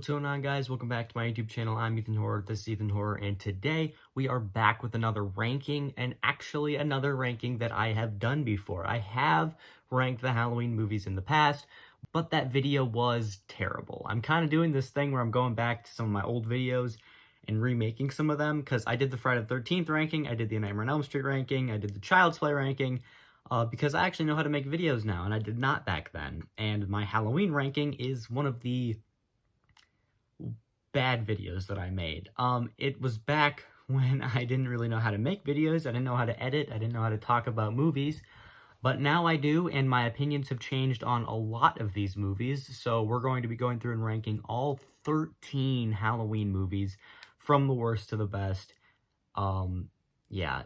What's going on, guys? Welcome back to my YouTube channel. I'm Ethan Horror, this is Ethan Horror, and today we are back with another ranking, and actually another ranking that I have done before. I have ranked the Halloween movies in the past, but that video was terrible. I'm kind of doing this thing where I'm going back to some of my old videos and remaking some of them, because I did the Friday the 13th ranking, I did the Nightmare on Elm Street ranking, I did the Child's Play ranking, because I actually know how to make videos now, and I did not back then. And my Halloween ranking is one of the bad videos that I made. It was back when I didn't really know how to make videos, I didn't know how to edit, I didn't know how to talk about movies, but now I do, and my opinions have changed on a lot of these movies, so we're going to be going through and ranking all 13 Halloween movies from the worst to the best. Yeah,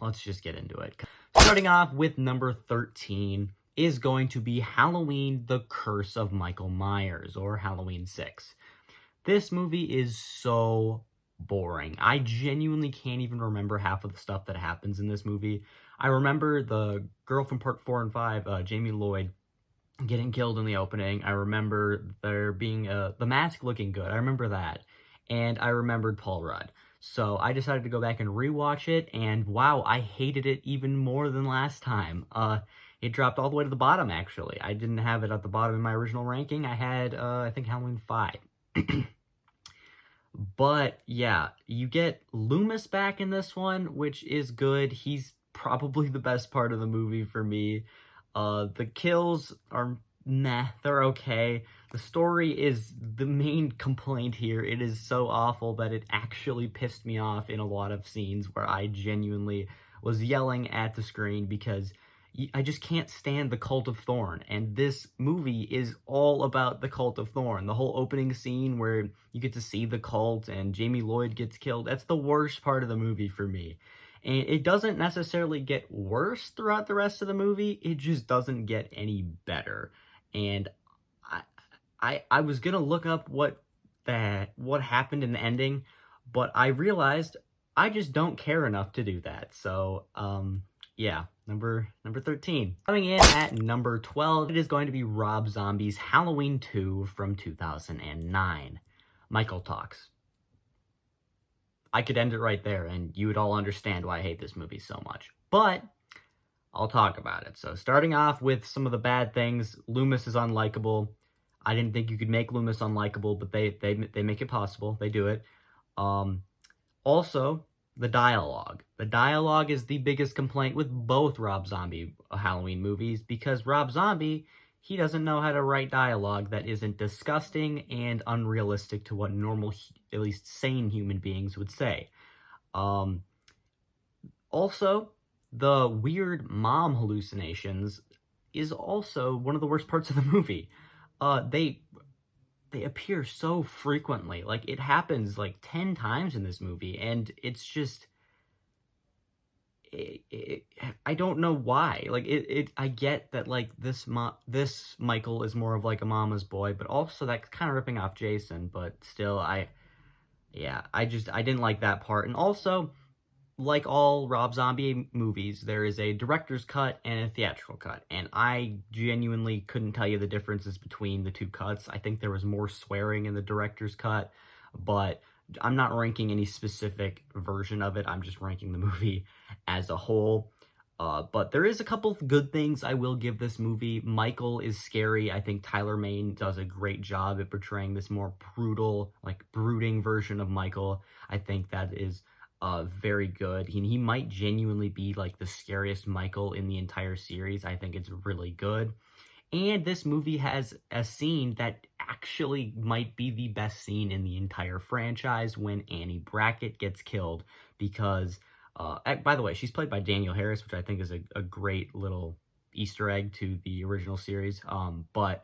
let's just get into it. Starting off with number 13, is going to be Halloween: The Curse of Michael Myers, or Halloween 6. This movie is so boring. I genuinely can't even remember half of the stuff that happens in this movie. I remember the girl from part 4 and 5, Jamie Lloyd, getting killed in the opening. I remember there being the mask looking good. I remember that. And I remembered Paul Rudd. So I decided to go back and rewatch it, and wow, I hated it even more than last time. It dropped all the way to the bottom, actually. I didn't have it at the bottom in my original ranking. I had, I think, Halloween 5. But, yeah, you get Loomis back in this one, which is good. He's probably the best part of the movie for me. The kills are meh, they're okay. The story is the main complaint here. It is so awful that it actually pissed me off in a lot of scenes where I genuinely was yelling at the screen because I just can't stand the Cult of Thorn, and this movie is all about the Cult of Thorn. The whole opening scene where you get to see the cult and Jamie Lloyd gets killed, that's the worst part of the movie for me. And it doesn't necessarily get worse throughout the rest of the movie, it just doesn't get any better. And I was gonna look up what happened in the ending, but I realized I just don't care enough to do that. So, yeah, number 13. Coming in at number 12, it is going to be Rob Zombie's Halloween 2 from 2009. Michael Talks. I could end it right there, and you would all understand why I hate this movie so much. But I'll talk about it. So starting off with some of the bad things, Loomis is unlikable. I didn't think you could make Loomis unlikable, but they make it possible. They do it. Also, the dialogue. The dialogue is the biggest complaint with both Rob Zombie Halloween movies, because Rob Zombie, he doesn't know how to write dialogue that isn't disgusting and unrealistic to what normal, at least sane human beings would say. Also, the weird mom hallucinations is also one of the worst parts of the movie. They appear so frequently. Like, it happens like 10 times in this movie, and it's just I don't know why. Like, I get that, like, this Michael is more of like a mama's boy, but also that's kind of ripping off Jason, but still, I didn't like that part. And also, like all Rob Zombie movies, there is a director's cut and a theatrical cut, and I genuinely couldn't tell you the differences between the two cuts. I think there was more swearing in the director's cut, but I'm not ranking any specific version of it. I'm just ranking the movie as a whole. But there is a couple of good things I will give this movie. Michael is scary. I think Tyler Mane does a great job at portraying this more brutal, like, brooding version of Michael. I think that is very good. He might genuinely be like the scariest Michael in the entire series. I think it's really good. And this movie has a scene that actually might be the best scene in the entire franchise, when Annie Brackett gets killed, because, by the way, she's played by Danielle Harris, which I think is a great little Easter egg to the original series, but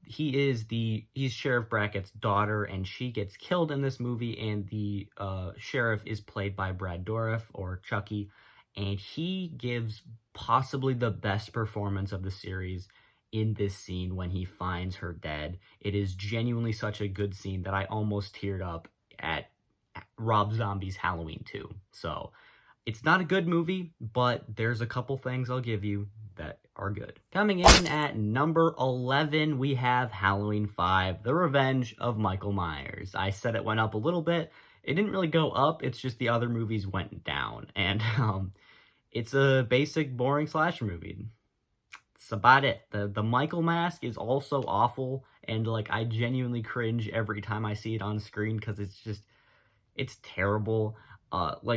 he's Sheriff Brackett's daughter, and she gets killed in this movie, and the sheriff is played by Brad Dourif, or Chucky, and he gives possibly the best performance of the series in this scene when he finds her dead. It is genuinely such a good scene that I almost teared up at Rob Zombie's Halloween 2. So, it's not a good movie, but there's a couple things I'll give you. that are good. Coming in at number 11, we have Halloween 5, The Revenge of Michael Myers. I said it went up a little bit. It didn't really go up, it's just the other movies went down. And it's a basic, boring slasher movie. That's about it. The Michael mask is also awful, and like I genuinely cringe every time I see it on screen because it's terrible.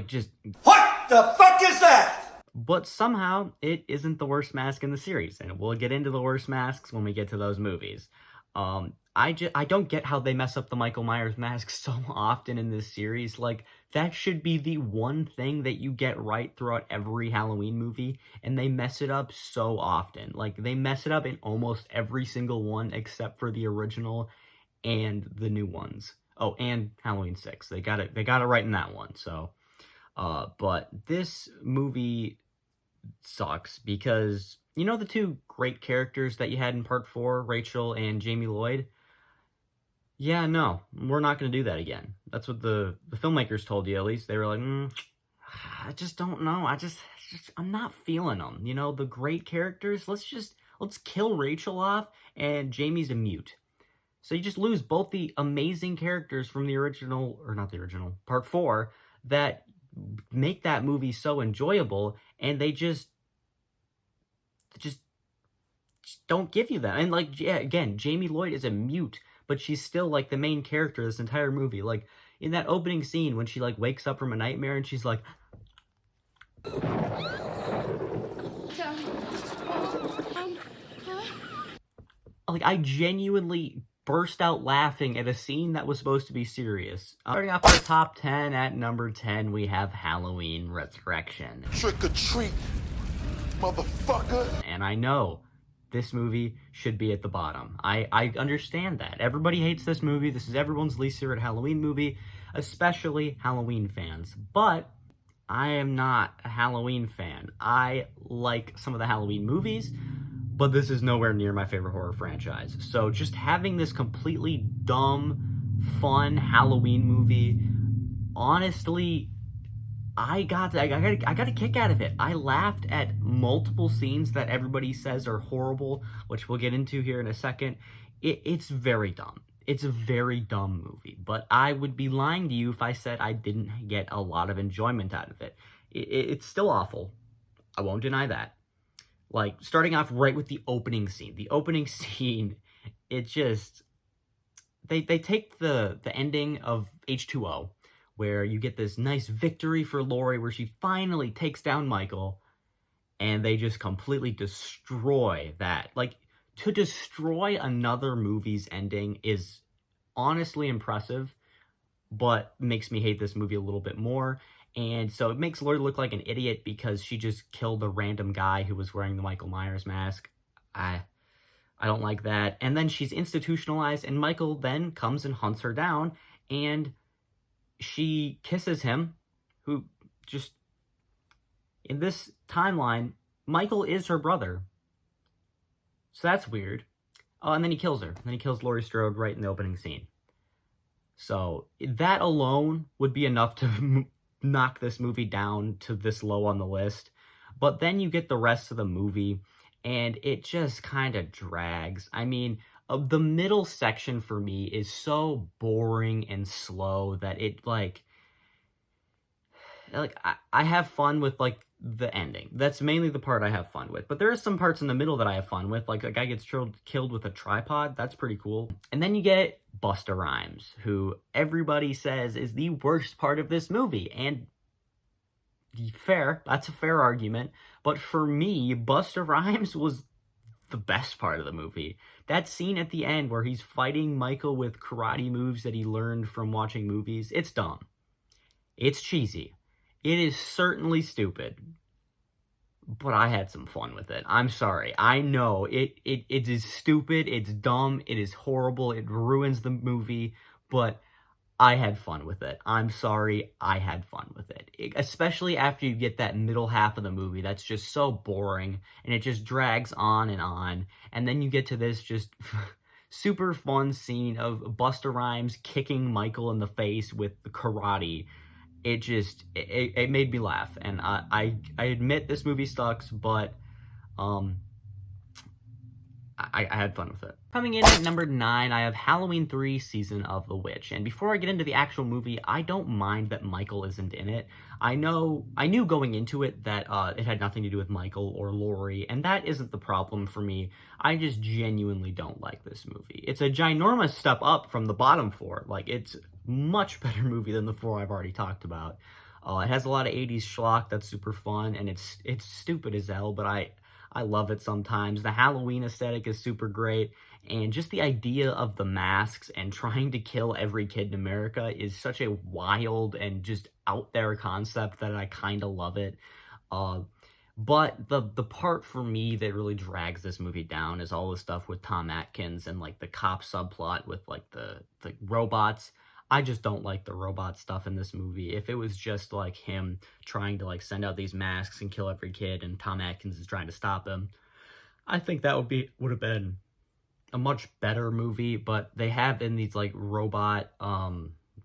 Just what the fuck is that? But somehow it isn't the worst mask in the series, and we'll get into the worst masks when we get to those movies. I don't get how they mess up the Michael Myers mask so often in this series. Like, that should be the one thing that you get right throughout every Halloween movie, and they mess it up so often. Like, they mess it up in almost every single one except for the original and the new ones. Oh, and Halloween 6. They got it right in that one. So, but this movie sucks because, you know, the two great characters that you had in part 4, Rachel and Jamie Lloyd? Yeah, no, we're not going to do that again. That's what the filmmakers told you, at least. They were like, I just don't know. I'm not feeling them. You know, the great characters, let's kill Rachel off, and Jamie's a mute. So you just lose both the amazing characters from the original, or not the original, part 4, that make that movie so enjoyable, and they just don't give you that. And like, yeah, again, Jamie Lloyd is a mute, but she's still like the main character of this entire movie. Like in that opening scene when she like wakes up from a nightmare and she's like, like I genuinely burst out laughing at a scene that was supposed to be serious. Starting off our top 10, at number 10, we have Halloween Resurrection. Trick or treat, motherfucker. And I know this movie should be at the bottom. I understand that. Everybody hates this movie. This is everyone's least favorite Halloween movie, especially Halloween fans. But I am not a Halloween fan. I like some of the Halloween movies, but this is nowhere near my favorite horror franchise. So just having this completely dumb, fun Halloween movie, honestly, I got a kick out of it. I laughed at multiple scenes that everybody says are horrible, which we'll get into here in a second. It's very dumb. It's a very dumb movie, but I would be lying to you if I said I didn't get a lot of enjoyment out of it. It's still awful. I won't deny that. Like, starting off right with the opening scene. The opening scene, it just... They take the ending of H2O, where you get this nice victory for Laurie, where she finally takes down Michael, and they just completely destroy that. Like, to destroy another movie's ending is honestly impressive, but makes me hate this movie a little bit more. And so it makes Laurie look like an idiot because she just killed a random guy who was wearing the Michael Myers mask. I don't like that. And then she's institutionalized, and Michael then comes and hunts her down, and she kisses him, who just... In this timeline, Michael is her brother. So that's weird. Oh, and then he kills her. And then he kills Laurie Strode right in the opening scene. So that alone would be enough to knock this movie down to this low on the list. But then you get the rest of the movie, and it just kind of drags. I mean, the middle section for me is so boring and slow that it, like I have fun with, like, the ending. That's mainly the part I have fun with. But there are some parts in the middle that I have fun with. Like, a guy gets killed with a tripod. That's pretty cool. And then you get Busta Rhymes, who everybody says is the worst part of this movie. And fair. That's a fair argument. But for me, Busta Rhymes was the best part of the movie. That scene at the end where he's fighting Michael with karate moves that he learned from watching movies, it's dumb. It's cheesy. It is certainly stupid, but I had some fun with it. I'm sorry. I know it is stupid, it's dumb, it is horrible, it ruins the movie, but I had fun with it. I'm sorry, I had fun with it. Especially after you get that middle half of the movie that's just so boring, and it just drags on, and then you get to this just super fun scene of Busta Rhymes kicking Michael in the face with the karate. It made me laugh, and I admit this movie sucks, but Um, I had fun with it. Coming in at number 9, I have Halloween 3 Season of the Witch. And before I get into the actual movie, I don't mind that Michael isn't in it. I knew going into it that it had nothing to do with Michael or Laurie, and that isn't the problem for me. I just genuinely don't like this movie. It's a ginormous step up from the bottom 4. Like, it's much better movie than the 4 I've already talked about. It has a lot of 80s schlock that's super fun, and it's stupid as hell, but I love it sometimes. The Halloween aesthetic is super great, and just the idea of the masks and trying to kill every kid in America is such a wild and just out there concept that I kind of love it. But the part for me that really drags this movie down is all the stuff with Tom Atkins and like the cop subplot with like the robots. I just don't like the robot stuff in this movie. If it was just like him trying to like send out these masks and kill every kid and Tom Atkins is trying to stop him, I think that would have been a much better movie. But they have in these like robot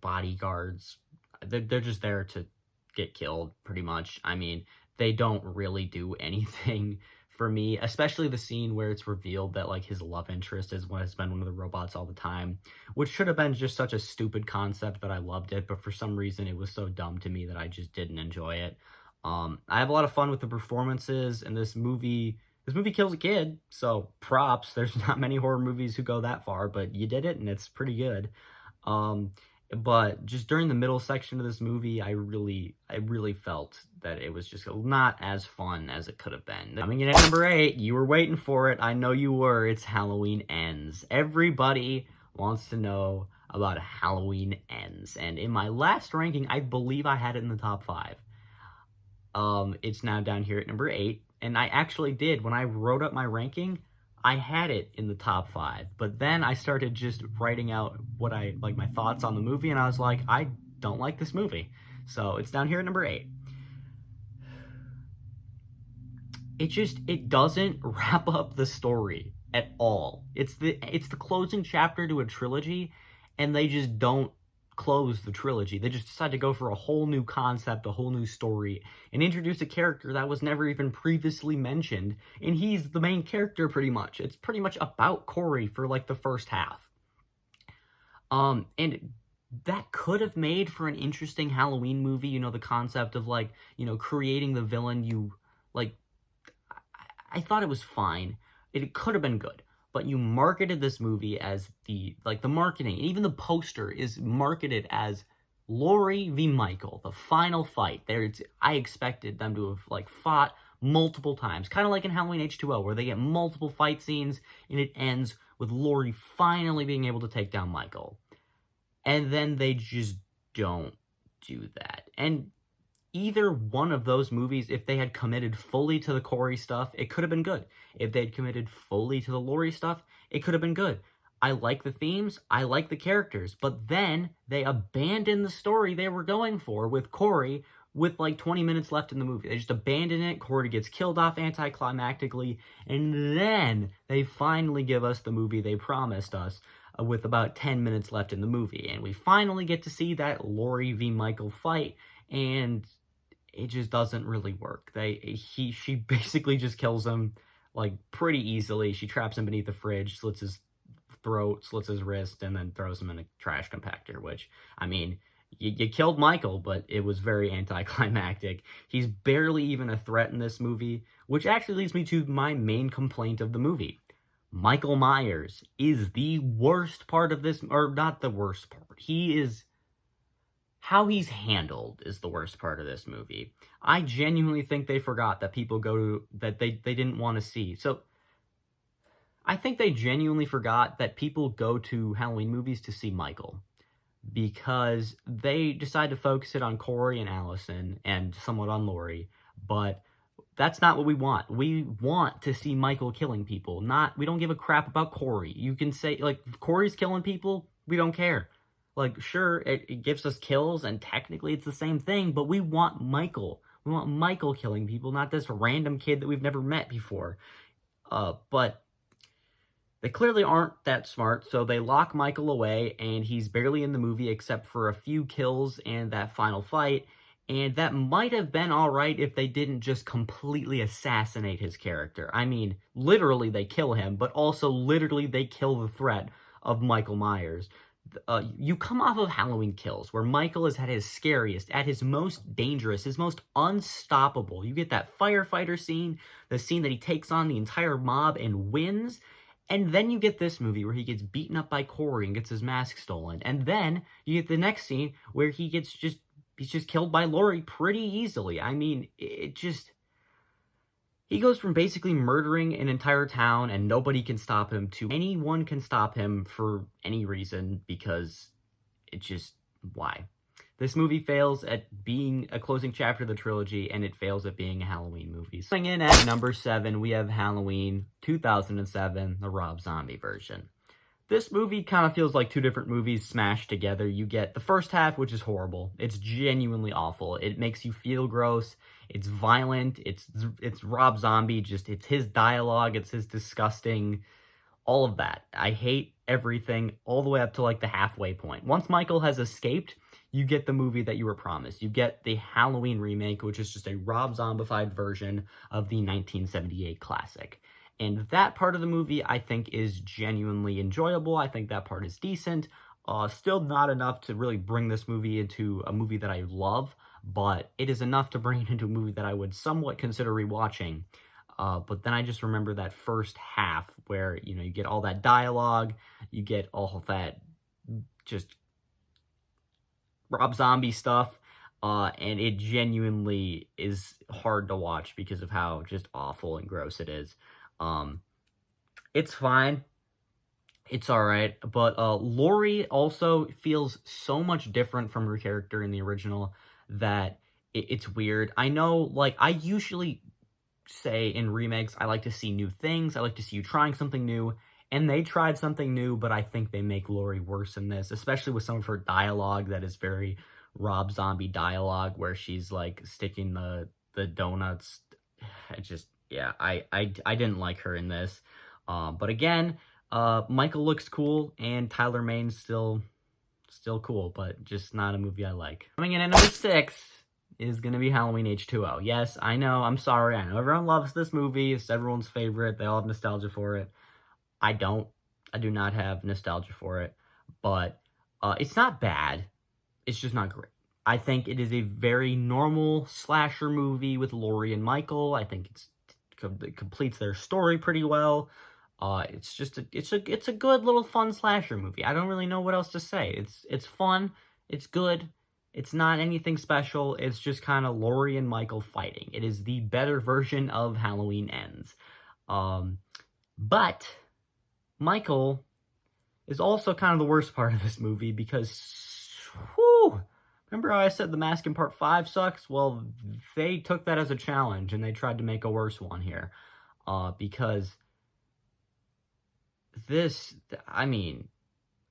bodyguards. They're just there to get killed pretty much. I mean, they don't really do anything for me, especially the scene where it's revealed that like his love interest has been one of the robots all the time, which should have been just such a stupid concept that I loved it, but for some reason it was so dumb to me that I just didn't enjoy it. I have a lot of fun with the performances, and this movie kills a kid, so props. There's not many horror movies who go that far, but you did it, and it's pretty good. But just during the middle section of this movie, I really felt that it was just not as fun as it could have been. Coming in at number 8, you were waiting for it. I know you were. It's Halloween Ends. Everybody wants to know about Halloween Ends. And in my last ranking, I believe I had it in the top 5. It's now down here at number 8. And I actually did. When I wrote up my ranking, I had it in the top 5, but then I started just writing out what I like, my thoughts on the movie, and I was like, I don't like this movie. So it's down here at number 8. It doesn't wrap up the story at all. It's the closing chapter to a trilogy, and they just don't close the trilogy. They just decide to go for a whole new concept, a whole new story, and introduce a character that was never even previously mentioned, and he's the main character pretty much. It's pretty much about Corey for like the first half. And that could have made for an interesting Halloween movie, you know, the concept of like, you know, creating the villain. You like, I thought it was fine. It could have been good. But you marketed this movie as the marketing, even the poster is marketed as Laurie v. Michael, the final fight. I expected them to have like fought multiple times, kind of like in Halloween H2O, where they get multiple fight scenes and it ends with Laurie finally being able to take down Michael. And then they just don't do that. And either one of those movies, if they had committed fully to the Corey stuff, it could have been good. If they'd committed fully to the Laurie stuff, it could have been good. I like the themes, I like the characters, but then they abandoned the story they were going for with Corey with like 20 minutes left in the movie. They just abandon it, Corey gets killed off anticlimactically, and then they finally give us the movie they promised us with about 10 minutes left in the movie. And we finally get to see that Laurie v. Michael fight, and it just doesn't really work. She basically just kills him like pretty easily. She traps him beneath the fridge, slits his throat, slits his wrist, and then throws him in a trash compactor, which, I mean, you killed Michael, but it was very anticlimactic. He's barely even a threat in this movie, which actually leads me to my main complaint of the movie. Michael Myers is the worst part of this, or not the worst part. How he's handled is the worst part of this movie. I genuinely think they forgot that people that they didn't want to see. So I think they genuinely forgot that people go to Halloween movies to see Michael, because they decide to focus it on Corey and Allison and somewhat on Laurie, but that's not what we want. We want to see Michael killing people. We don't give a crap about Corey. You can say, like, if Corey's killing people, we don't care. Like, sure, it gives us kills, and technically it's the same thing, but we want Michael. We want Michael killing people, not this random kid that we've never met before. But they clearly aren't that smart, so they lock Michael away, and he's barely in the movie except for a few kills and that final fight, And that might have been alright if they didn't just completely assassinate his character. I mean, literally they kill him, but also literally they kill the threat of Michael Myers. You come off of Halloween Kills, where Michael is at his scariest, at his most dangerous, his most unstoppable. You get that firefighter scene, the scene that he takes on the entire mob and wins, and then you get this movie where he gets beaten up by Corey and gets his mask stolen. And then you get the next scene where he's just killed by Laurie pretty easily. I mean, he goes from basically murdering an entire town and nobody can stop him to anyone can stop him for any reason, because why? This movie fails at being a closing chapter of the trilogy, and it fails at being a Halloween movie. Coming in at number 7, we have Halloween 2007, the Rob Zombie version. This movie kind of feels like two different movies smashed together. You get the first half, which is horrible. It's genuinely awful. It makes you feel gross. It's violent. It's Rob Zombie. It's his dialogue. It's his disgusting, all of that. I hate everything all the way up to like the halfway point. Once Michael has escaped, you get the movie that you were promised. You get the Halloween remake, which is just a Rob Zombified version of the 1978 classic. And that part of the movie, I think, is genuinely enjoyable. I think that part is decent. Still not enough to really bring this movie into a movie that I love, but it is enough to bring it into a movie that I would somewhat consider rewatching. But then I just remember that first half where, you get all that dialogue, you get all of that just Rob Zombie stuff, and it genuinely is hard to watch because of how just awful and gross it is. It's fine. It's alright, but Laurie also feels so much different from her character in the original that it's weird. I know, like, I usually say in remakes, I like to see new things, I like to see you trying something new, and they tried something new, but I think they make Laurie worse in this, especially with some of her dialogue that is very Rob Zombie dialogue, where she's, like, sticking the donuts. Yeah, I didn't like her in this. But again, Michael looks cool, and Tyler Mane's still cool, but just not a movie I like. Coming in at number 6 is going to be Halloween H2O. Yes, I know, I'm sorry, I know everyone loves this movie, it's everyone's favorite, they all have nostalgia for it. I don't. I do not have nostalgia for it, but it's not bad, it's just not great. I think it is a very normal slasher movie with Laurie and Michael. I think it completes their story pretty well. It's a good little fun slasher movie. I don't really know what else to say. It's fun. It's good. It's not anything special. It's just kind of Laurie and Michael fighting. It is the better version of Halloween Ends. But Michael is also kind of the worst part of this movie because, remember how I said The Mask in Part 5 sucks? Well, they took that as a challenge, and they tried to make a worse one here. Because this, I mean,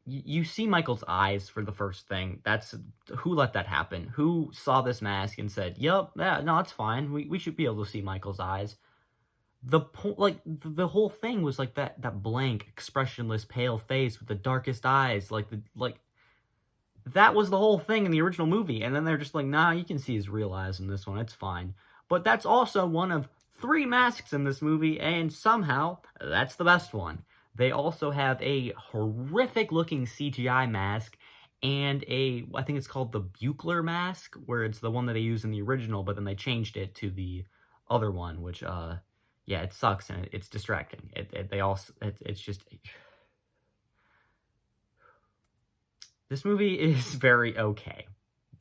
you see Michael's eyes for the first thing. Who let that happen? Who saw this mask and said, "Yep, yeah, no, it's fine. We should be able to see Michael's eyes." The whole thing was like that blank, expressionless, pale face with the darkest eyes, that was the whole thing in the original movie, and then they're just like, nah, you can see his real eyes in this one, it's fine. But that's also one of 3 masks in this movie, and somehow, that's the best one. They also have a horrific-looking CGI mask, and I think it's called the Buchler mask, where it's the one that they used in the original, but then they changed it to the other one, which, yeah, it sucks, and it's distracting. It's just... This movie is very okay.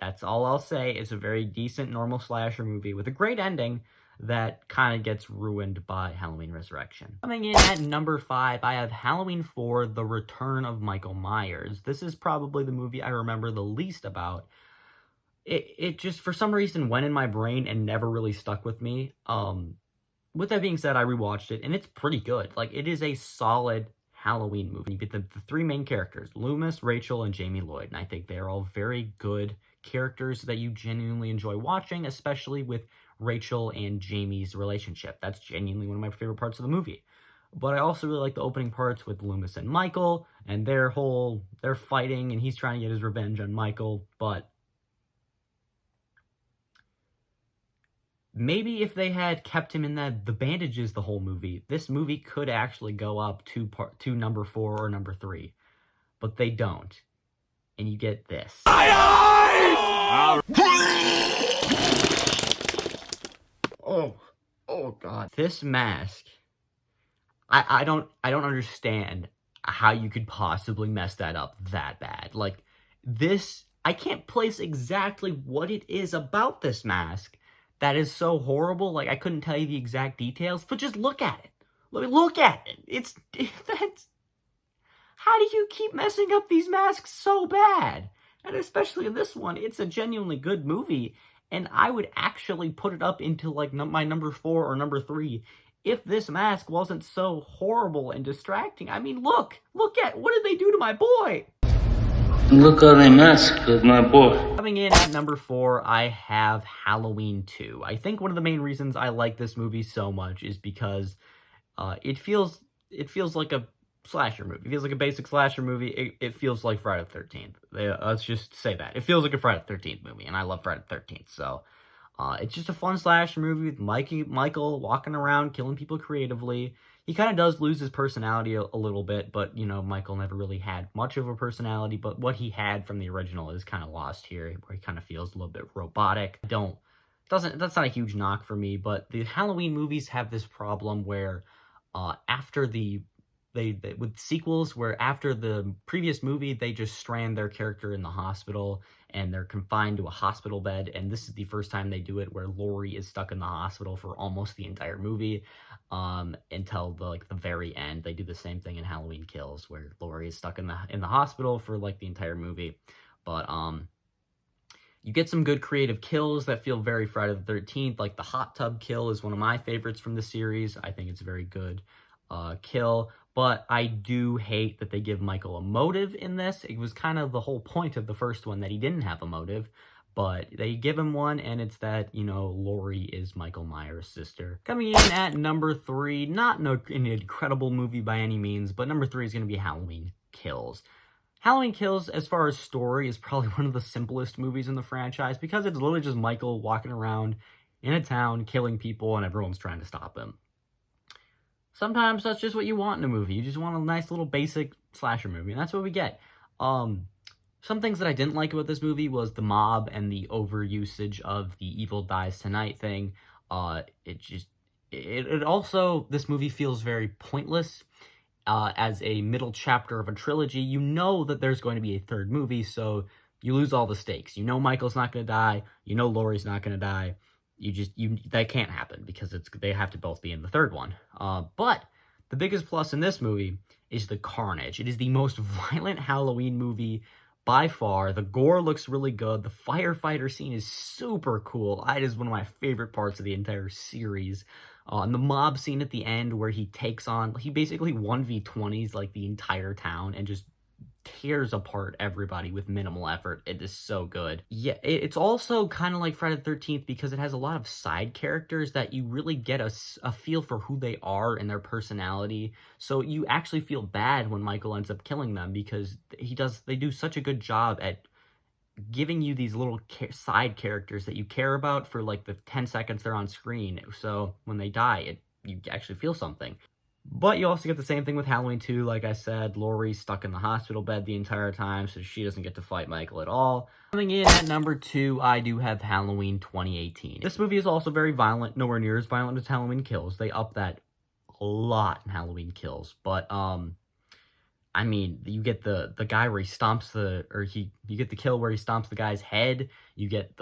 That's all I'll say. It's a very decent, normal slasher movie with a great ending that kind of gets ruined by Halloween Resurrection. Coming in at number 5, I have Halloween 4, The Return of Michael Myers. This is probably the movie I remember the least about. It just, for some reason, went in my brain and never really stuck with me. With that being said, I rewatched it, and it's pretty good. Like, it is a solid Halloween movie. You get the 3 main characters, Loomis, Rachel, and Jamie Lloyd, and I think they're all very good characters that you genuinely enjoy watching, especially with Rachel and Jamie's relationship. That's genuinely one of my favorite parts of the movie. But I also really like the opening parts with Loomis and Michael, and they're fighting, and he's trying to get his revenge on Michael, but maybe if they had kept him in the bandages the whole movie, this movie could actually go up to number 4 or number 3. But they don't. And you get this. Oh god. This mask, I don't understand how you could possibly mess that up that bad. Like, this, I can't place exactly what it is about this mask that is so horrible. Like, I couldn't tell you the exact details, but just look at it. Look at it. That's, how do you keep messing up these masks so bad? And especially in this one, it's a genuinely good movie, and I would actually put it up into, like, my number 4 or number 3 if this mask wasn't so horrible and distracting. I mean, look at, what did they do to my boy? Look how they masked my boy. Coming in at number 4, I have Halloween 2. I think one of the main reasons I like this movie so much is because it feels like a slasher movie. It feels like a basic slasher movie. It feels like Friday the 13th. Let's just say that. It feels like a Friday the 13th movie, and I love Friday the 13th, so it's just a fun slasher movie with Michael walking around, killing people creatively. He kind of does lose his personality a little bit, but, you know, Michael never really had much of a personality, but what he had from the original is kind of lost here, where he kind of feels a little bit robotic. That's not a huge knock for me, but the Halloween movies have this problem where after with sequels, where after the previous movie, they just strand their character in the hospital and they're confined to a hospital bed. And this is the first time they do it, where Laurie is stuck in the hospital for almost the entire movie, until the very end. They do the same thing in Halloween Kills, where Laurie is stuck in the hospital for like the entire movie. But you get some good creative kills that feel very Friday the 13th. Like the hot tub kill is one of my favorites from the series. I think it's a very good kill. But I do hate that they give Michael a motive in this. It was kind of the whole point of the first one, that he didn't have a motive. But they give him one, and it's that, you know, Laurie is Michael Myers' sister. Coming in at number 3, not an incredible movie by any means, but number 3 is going to be Halloween Kills. Halloween Kills, as far as story, is probably one of the simplest movies in the franchise, because it's literally just Michael walking around in a town, killing people, and everyone's trying to stop him. Sometimes that's just what you want in a movie. You just want a nice little basic slasher movie, and that's what we get. Some things that I didn't like about this movie was the mob and the overusage of the Evil Dies Tonight thing. It also, this movie feels very pointless. As a middle chapter of a trilogy, you know that there's going to be a third movie, so you lose all the stakes. You know Michael's not going to die. You know Laurie's not going to die. That can't happen, because they have to both be in the third one. But the biggest plus in this movie is the carnage. It is the most violent Halloween movie by far. The gore looks really good. The firefighter scene is super cool. It is one of my favorite parts of the entire series. And the mob scene at the end, where he basically 1v20s like the entire town and just tears apart everybody with minimal effort. It is so good. Yeah, it's also kind of like Friday the 13th, because it has a lot of side characters that you really get a feel for who they are and their personality. So you actually feel bad when Michael ends up killing them, because they do such a good job at giving you these little side characters that you care about for like the 10 seconds they're on screen. So when they die, you actually feel something. But you also get the same thing with Halloween 2. Like I said, Laurie's stuck in the hospital bed the entire time, so she doesn't get to fight Michael at all. Coming in at number 2, I do have Halloween 2018. This movie is also very violent, nowhere near as violent as Halloween Kills. They up that a lot in Halloween Kills. But, I mean, you get the guy where he stomps you get the kill where he stomps the guy's head. You get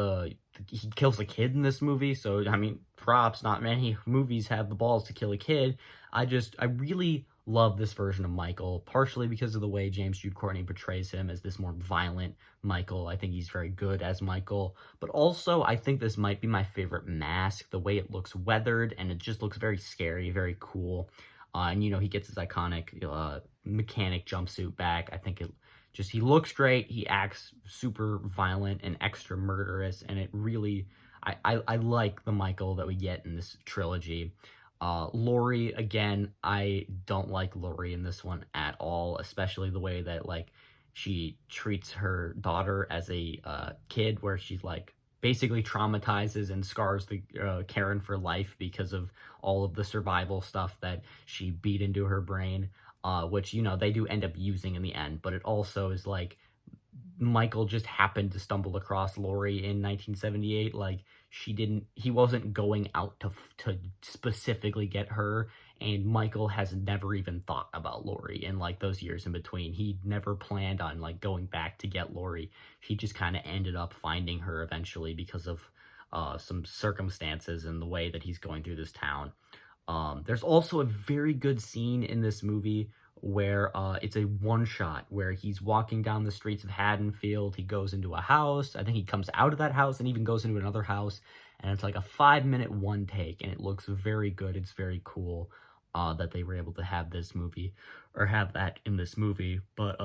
he kills a kid in this movie, so, I mean, props. Not many movies have the balls to kill a kid. I really love this version of Michael, partially because of the way James Jude Courtney portrays him as this more violent Michael. I think he's very good as Michael, but also I think this might be my favorite mask. The way it looks weathered, and it just looks very scary, very cool. And, you know, he gets his iconic mechanic jumpsuit back. I think he looks great. He acts super violent and extra murderous, and it really, I like the Michael that we get in this trilogy. Laurie, again, I don't like Laurie in this one at all, especially the way that, like, she treats her daughter as a kid, where she's like, basically traumatizes and scars the Karen for life because of all of the survival stuff that she beat into her brain, which, you know, they do end up using in the end. But it also is like Michael just happened to stumble across Lori in 1978. Like, he wasn't going out to specifically get her, and Michael has never even thought about Lori in, like, those years in between. He never planned on, like, going back to get Lori. He just kind of ended up finding her eventually because of some circumstances and the way that he's going through this town. There's also a very good scene in this movie where it's a one-shot where he's walking down the streets of Haddonfield. He goes into a house. I think he comes out of that house and even goes into another house. And it's like a 5-minute one take, and it looks very good. It's very cool that they were able to have this movie, or have that in this movie. But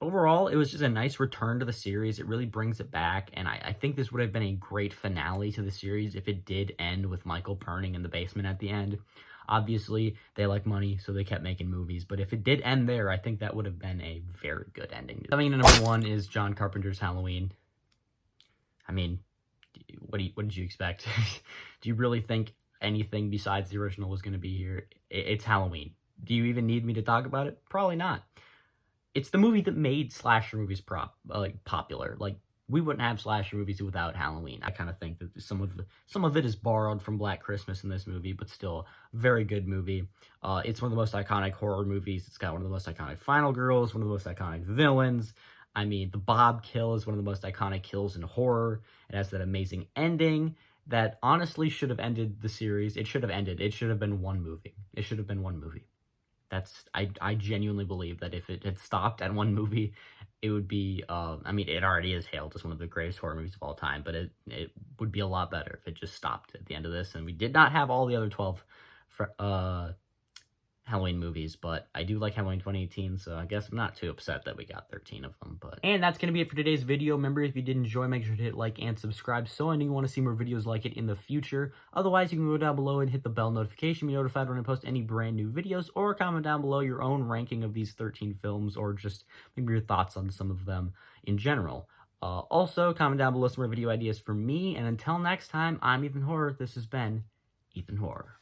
overall, it was just a nice return to the series. It really brings it back, and I think this would have been a great finale to the series if it did end with Michael burning in the basement at the end. Obviously, they like money, so they kept making movies. But if it did end there, I think that would have been a very good ending. Coming in at number 1 is John Carpenter's Halloween. I mean, what did you expect? Do you really think anything besides the original was going to be here? It's Halloween. Do you even need me to talk about it? Probably not. It's the movie that made slasher movies popular. Like, we wouldn't have slasher movies without Halloween. I kind of think that some of it is borrowed from Black Christmas in this movie, but still, very good movie. It's one of the most iconic horror movies. It's got one of the most iconic final girls, one of the most iconic villains. I mean, the Bob kill is one of the most iconic kills in horror. It has that amazing ending that honestly should have ended the series. It should have ended. It should have been one movie. It should have been one movie. I genuinely believe that if it had stopped at one movie, it would be, I mean, it already is hailed as one of the greatest horror movies of all time, but it would be a lot better if it just stopped at the end of this, and we did not have all the other 12 Halloween movies. But I do like Halloween 2018, so I guess I'm not too upset that we got 13 of them. And that's going to be it for today's video. Remember, if you did enjoy, make sure to hit like and subscribe so I know you want to see more videos like it in the future. Otherwise, you can go down below and hit the bell notification to be notified when I post any brand new videos, or comment down below your own ranking of these 13 films, or just maybe your thoughts on some of them in general. Also, comment down below some more video ideas for me, and until next time, I'm Ethan Horror. This has been Ethan Horror.